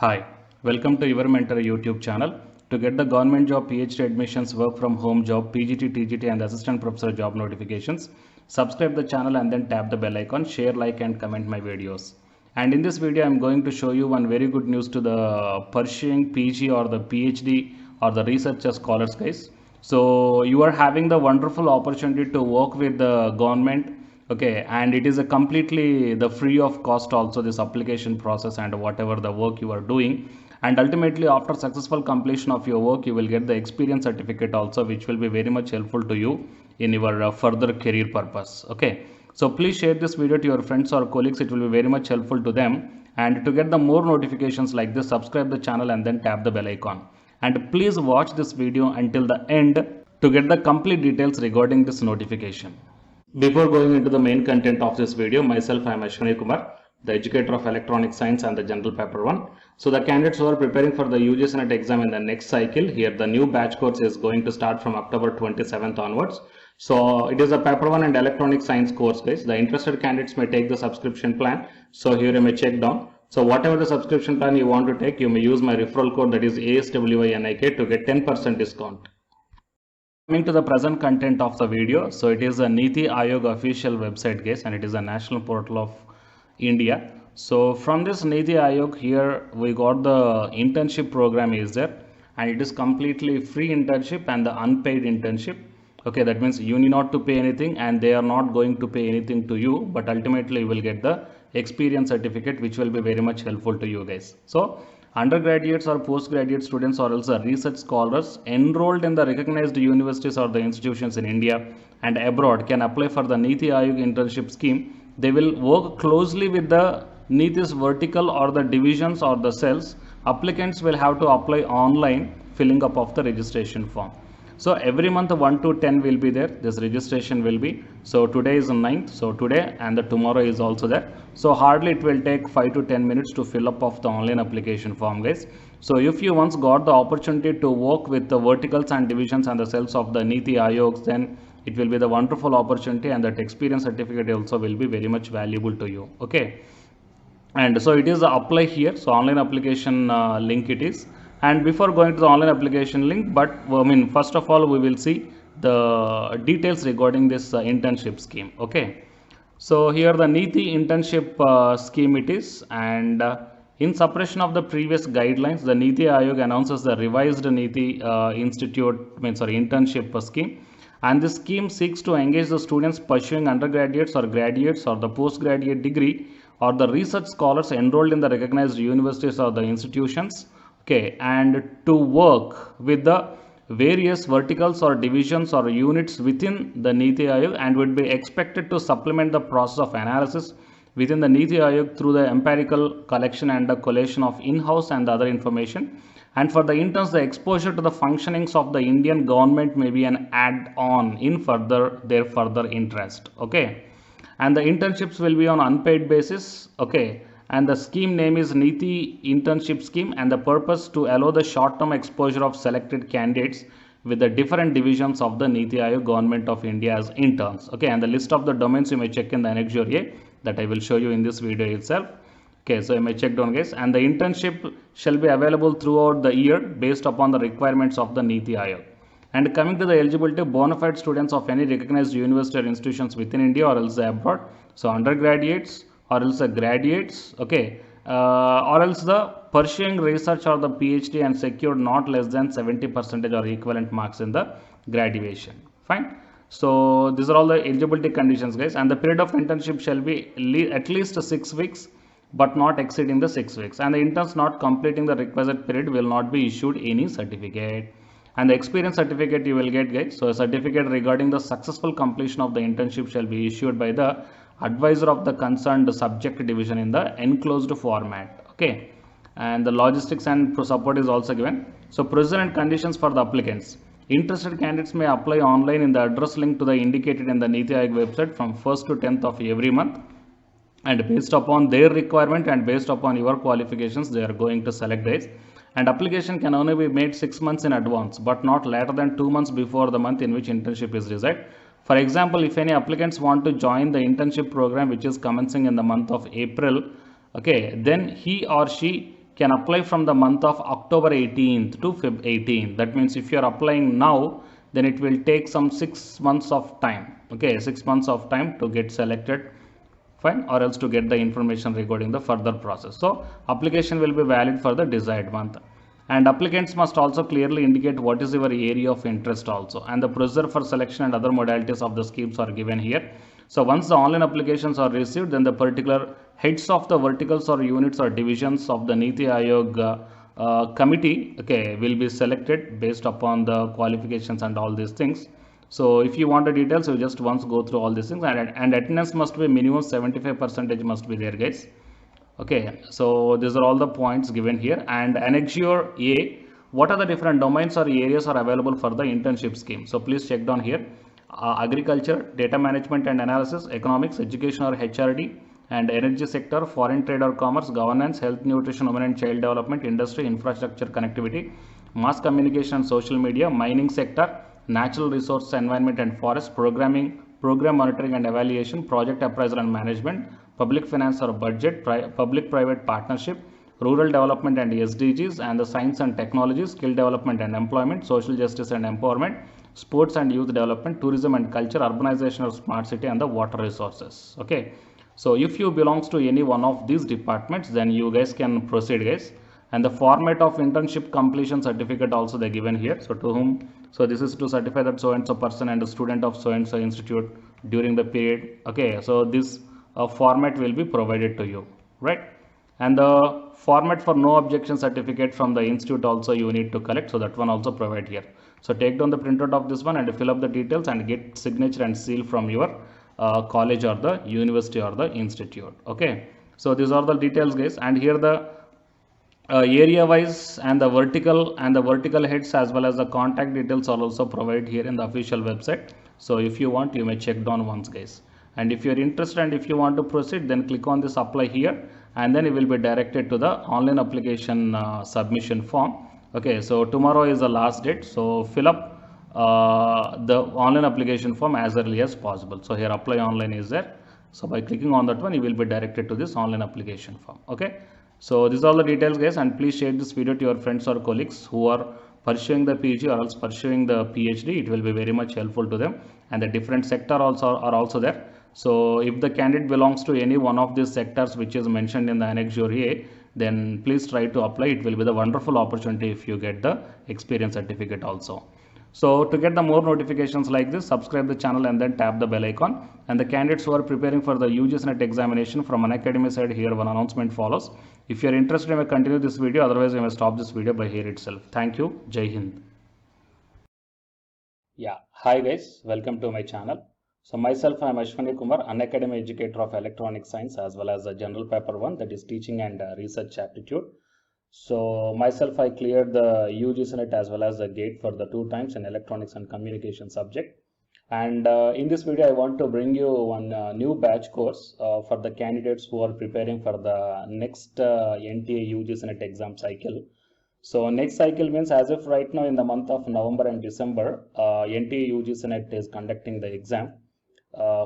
Hi, welcome to Your Mentor YouTube channel. To get the government job, PhD admissions, work from home job, PGT, TGT and assistant professor job notifications, subscribe the channel and then tap the bell icon, share, like and comment my videos. And in this video, I am going to show you one very good news to the pursuing PG or the PhD or the researcher scholars guys. So you are having the wonderful opportunity to work with the government, okay, and it is a completely the free of cost also this application process and whatever the work you are doing, and ultimately after successful completion of your work you will get the experience certificate also, which will be very much helpful to you in your further career purpose. Okay, so please share this video to your friends or colleagues, it will be very much helpful to them. And to get the more notifications like this, subscribe the channel and then tap the bell icon, and please watch this video until the end to get the complete details regarding this notification. Before going into the main content of this video, myself I am Ashwini Kumar, the educator of electronic science and the general paper 1. So the candidates who are preparing for the UGC NET exam in the next cycle, here the new batch course is going to start from October 27th onwards. So it is a paper 1 and electronic science course guys. The interested candidates may take the subscription plan. So here you may check down. So whatever the subscription plan you want to take, you may use my referral code, that is ASWINIK, to get 10% discount. Coming to the present content of the video, so it is a Niti Aayog official website guys, and it is a national portal of India. So from this Niti Aayog, here we got the internship program is there, and it is completely free internship and the unpaid internship. Okay, that means you need not to pay anything and they are not going to pay anything to you, but ultimately you will get the experience certificate, which will be very much helpful to you guys. So undergraduates or postgraduate students or also research scholars enrolled in the recognized universities or the institutions in India and abroad can apply for the Niti Aayog internship scheme. They will work closely with the Niti's vertical or the divisions or the cells. Applicants will have to apply online, filling up of the registration form. So every month 1 to 10 will be there, this registration will be. So today is the 9th, so today and the tomorrow is also there. So hardly it will take 5 to 10 minutes to fill up of the online application form guys. So if you once got the opportunity to work with the verticals and divisions and the cells of the Niti Aayogs, then it will be the wonderful opportunity, and that experience certificate also will be very much valuable to you. Okay, and so it is the apply here, so online application link it is. And before going to the online application link, but first of all we will see the details regarding this internship scheme. Okay, so here the Niti internship scheme it is, and in suppression of the previous guidelines, the Niti Aayog announces the revised Niti internship scheme, and this scheme seeks to engage the students pursuing undergraduates or graduates or the postgraduate degree or the research scholars enrolled in the recognized universities or the institutions, okay, and to work with the various verticals or divisions or units within the Niti Aayog, and would be expected to supplement the process of analysis within the Niti Aayog through the empirical collection and the collation of in-house and other information. And for the interns, the exposure to the functionings of the Indian government may be an add-on in their further interest. Okay, and the internships will be on unpaid basis. Okay, and the scheme name is Niti internship scheme, and the purpose to allow the short-term exposure of selected candidates with the different divisions of the Niti Aayog government of India as interns. Okay, and the list of the domains you may check in the annexure that I will show you in this video itself. Okay, so you may check down guys, and the internship shall be available throughout the year based upon the requirements of the Niti Aayog. And coming to the eligibility, bona fide students of any recognized university or institutions within India or else abroad, so undergraduates or else the graduates, okay, or else the pursuing research or the PhD and secured not less than 70% or equivalent marks in the graduation. Fine. So these are all the eligibility conditions guys, and the period of internship shall be at least 6 weeks but not exceeding the 6 weeks, and the interns not completing the requisite period will not be issued any certificate. And the experience certificate you will get guys, so a certificate regarding the successful completion of the internship shall be issued by the advisor of the concerned subject division in the enclosed format. Okay, and the logistics and support is also given. So procedure and conditions for the applicants. Interested candidates may apply online in the address link to the indicated in the Niti Aayog website from 1st to 10th of every month, and based upon their requirement and based upon your qualifications they are going to select this. And application can only be made 6 months in advance but not later than 2 months before the month in which internship is reside. For example, if any applicants want to join the internship program which is commencing in the month of April, okay, then he or she can apply from the month of October 18th to Feb 18th. That means if you are applying now, then it will take some 6 months of time. Okay, 6 months of time to get selected, fine, or else to get the information regarding the further process. So application will be valid for the desired month, and applicants must also clearly indicate what is your area of interest also, and the procedure for selection and other modalities of the schemes are given here. So once the online applications are received, then the particular heads of the verticals or units or divisions of the Niti Aayog committee, okay, will be selected based upon the qualifications and all these things. So if you want the details, you just once go through all these things, and attendance must be minimum 75% must be there, guys. Okay, so these are all the points given here. And Annexure A, what are the different domains or areas are available for the internship scheme? So please check down here. Agriculture, data management and analysis, economics, education or HRD, and energy sector, foreign trade or commerce, governance, health, nutrition, women and child development, industry, infrastructure, connectivity, mass communication and social media, mining sector, natural resource, environment and forest, programming, program monitoring and evaluation, project appraisal and management, public finance or budget, public-private partnership, rural development and SDGs, and the science and technology, skill development and employment, social justice and empowerment, sports and youth development, tourism and culture, urbanization or smart city, and the water resources. Okay, so if you belongs to any one of these departments, then you guys can proceed, guys. And the format of internship completion certificate also they given here. So to whom? So this is to certify that so and so person and a student of so and so institute during the period. Okay, so this format will be provided to you, right? And the format for no objection certificate from the institute also you need to collect, so that one also provide here. So take down the printout of this one and fill up the details and get signature and seal from your college or the university or the institute. Okay, so these are the details, guys. And here the area wise and the vertical heads as well as the contact details are also provided here in the official website. So if you want, you may check down once, guys. And if you are interested and if you want to proceed, then click on this apply here, and then it will be directed to the online application submission form. Okay, so tomorrow is the last date, so fill up the online application form as early as possible. So here apply online is there, so by clicking on that one, you will be directed to this online application form. Okay, so these are all the details, guys, and please share this video to your friends or colleagues who are pursuing the PG or else pursuing the PhD. It will be very much helpful to them, and the different sector also are also there. So if the candidate belongs to any one of these sectors which is mentioned in the Annexure A, then please try to apply. It will be the wonderful opportunity if you get the experience certificate also. So to get the more notifications like this, subscribe the channel and then tap the bell icon. And the candidates who are preparing for the UGC NET examination from Unacademy side, here one announcement follows. If you are interested, you may continue this video. Otherwise, you may stop this video by here itself. Thank you. Jai Hind. Yeah. Hi guys. Welcome to my channel. So myself, I am Ashwani Kumar, Unacademy educator of electronic science as well as the general paper 1, that is teaching and research aptitude. So myself, I cleared the UGC NET as well as the GATE for the 2 times in electronics and communication subject. And in this video, I want to bring you one new batch course for the candidates who are preparing for the next NTA UGC NET exam cycle. So next cycle means as if right now in the month of November and December, NTA UGC NET is conducting the exam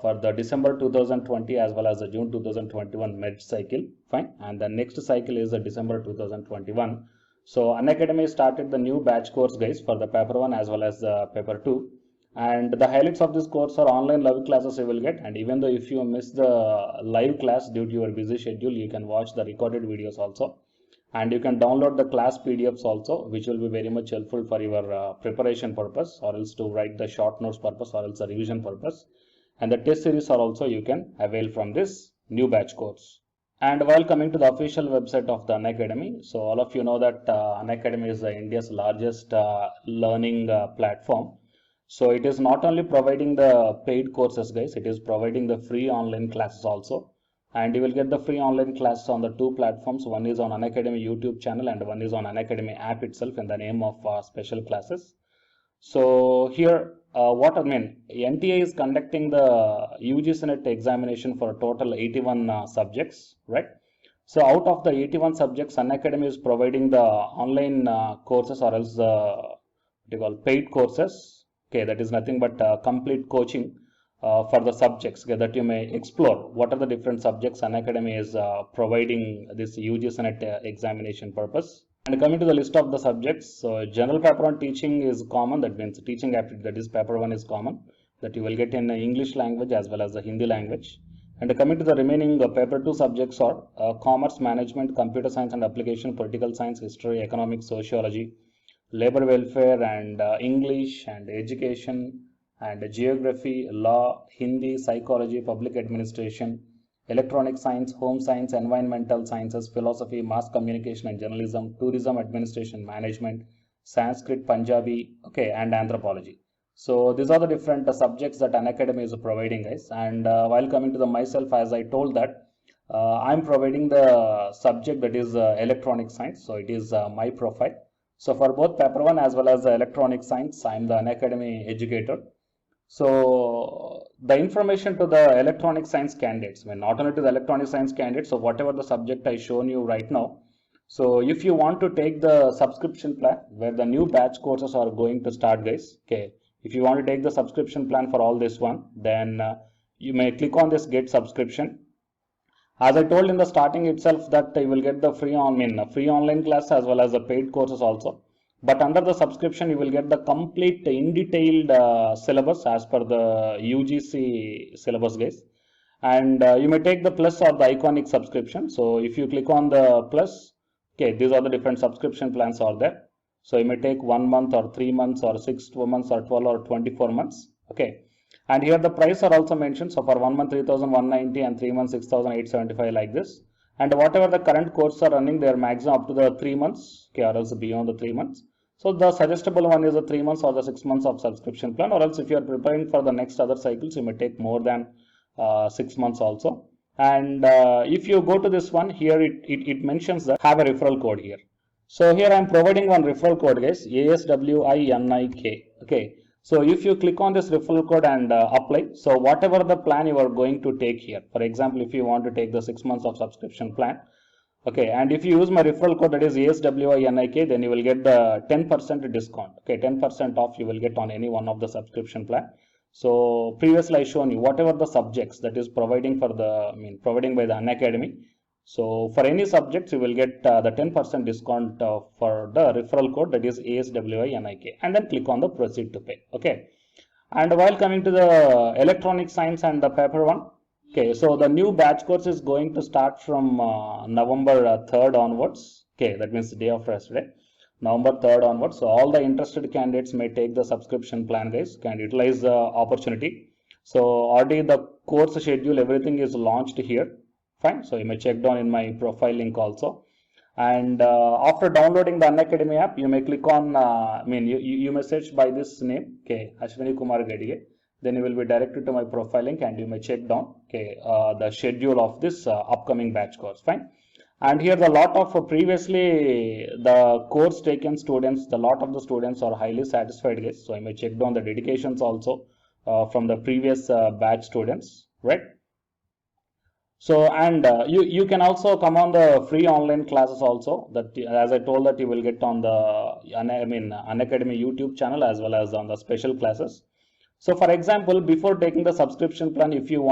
for the December 2020 as well as the June 2021 merit cycle, fine, and the next cycle is the December 2021. So Unacademy started the new batch course, guys, for the paper 1 as well as the paper 2, and the highlights of this course are online live classes you will get, and even though if you miss the live class due to your busy schedule, you can watch the recorded videos also, and you can download the class PDFs also, which will be very much helpful for your preparation purpose, or else to write the short notes purpose, or else the revision purpose. And the test series are also you can avail from this new batch course. And while coming to the official website of the Unacademy, so all of you know that Unacademy is India's largest learning platform. So it is not only providing the paid courses, guys, it is providing the free online classes also. And you will get the free online classes on the 2 platforms. One is on Unacademy YouTube channel and one is on Unacademy app itself in the name of special classes. So here, what I mean, NTA is conducting the UGC NET examination for a total 81 subjects, right? So out of the 81 subjects, Unacademy is providing the online courses or else what you call paid courses. Okay, that is nothing but complete coaching for the subjects, okay, that you may explore what are the different subjects Unacademy is providing this UGC NET examination purpose. And coming to the list of the subjects, so general paper 1 teaching is common, that means teaching aptitude, that is paper 1 is common, that you will get in English language as well as the Hindi language. And coming to the remaining paper 2 subjects are commerce, management, computer science and application, political science, history, economics, sociology, labor welfare and English and education and geography, law, Hindi, psychology, public administration, electronic science, home science, environmental sciences, philosophy, mass communication and journalism, tourism, administration, management, Sanskrit, Punjabi, okay, and anthropology. So these are the different subjects that Unacademy is providing, guys. And while coming to the myself, as I told that I'm providing the subject that is electronic science. So it is my profile. So for both paper 1 as well as the electronic science, I'm the Unacademy educator. So the information to the electronic science candidates, I mean, not only to the electronic science candidates, so whatever the subject I shown you right now. So if you want to take the subscription plan where the new batch courses are going to start, guys, okay, if you want to take the subscription plan for all this one, then you may click on this get subscription. As I told in the starting itself that you will get the free online class as well as the paid courses also. But under the subscription, you will get the complete in detailed syllabus as per the UGC syllabus, guys. And you may take the plus or the iconic subscription. So if you click on the plus, okay, these are the different subscription plans are there. So you may take 1 month or 3 months or 6 months or 12 or 24 months. Okay. And here the price are also mentioned. So for 1 month 3,190 and 3 months 6,875 like this. And whatever the current course are running, they are maximum up to the 3 months, okay, or else beyond the 3 months. So the suggestible one is the 3 months or the 6 months of subscription plan, or else if you are preparing for the next other cycles, you may take more than 6 months also. And if you go to this one here, it mentions that have a referral code here. So here I am providing one referral code, guys, ASWINIK. Okay. So if you click on this referral code and apply, so whatever the plan you are going to take here, for example, if you want to take the 6 months of subscription plan, okay, and if you use my referral code that is ASWINIK, then you will get the 10% discount. Okay, 10% off you will get on any one of the subscription plan. So previously I shown you whatever the subjects that is providing for the, providing by the Unacademy. So for any subjects, you will get the 10% discount for the referral code that is ASWINIK, and then click on the proceed to pay. Okay. And while coming to the electronic science and the paper 1, okay, so the new batch course is going to start from November 3rd onwards. Okay, that means the day after yesterday, November 3rd onwards. So all the interested candidates may take the subscription plan, guys, can utilize the opportunity. So already the course schedule, everything is launched here. Fine. So you may check down in my profile link also. And after downloading the Unacademy app, you may click on, you may search by this name, okay, Ashwini Kumar Gadige. Then you will be directed to my profile link and you may check down, okay, the schedule of this upcoming batch course. Fine. And here the lot of previously the course taken students, the lot of the students are highly satisfied, guys. So I may check down the dedications also from the previous batch students, right? So and you can also come on the free online classes also, that as I told that you will get on the Unacademy YouTube channel as well as on the special classes. So for example, before taking the subscription plan, if you want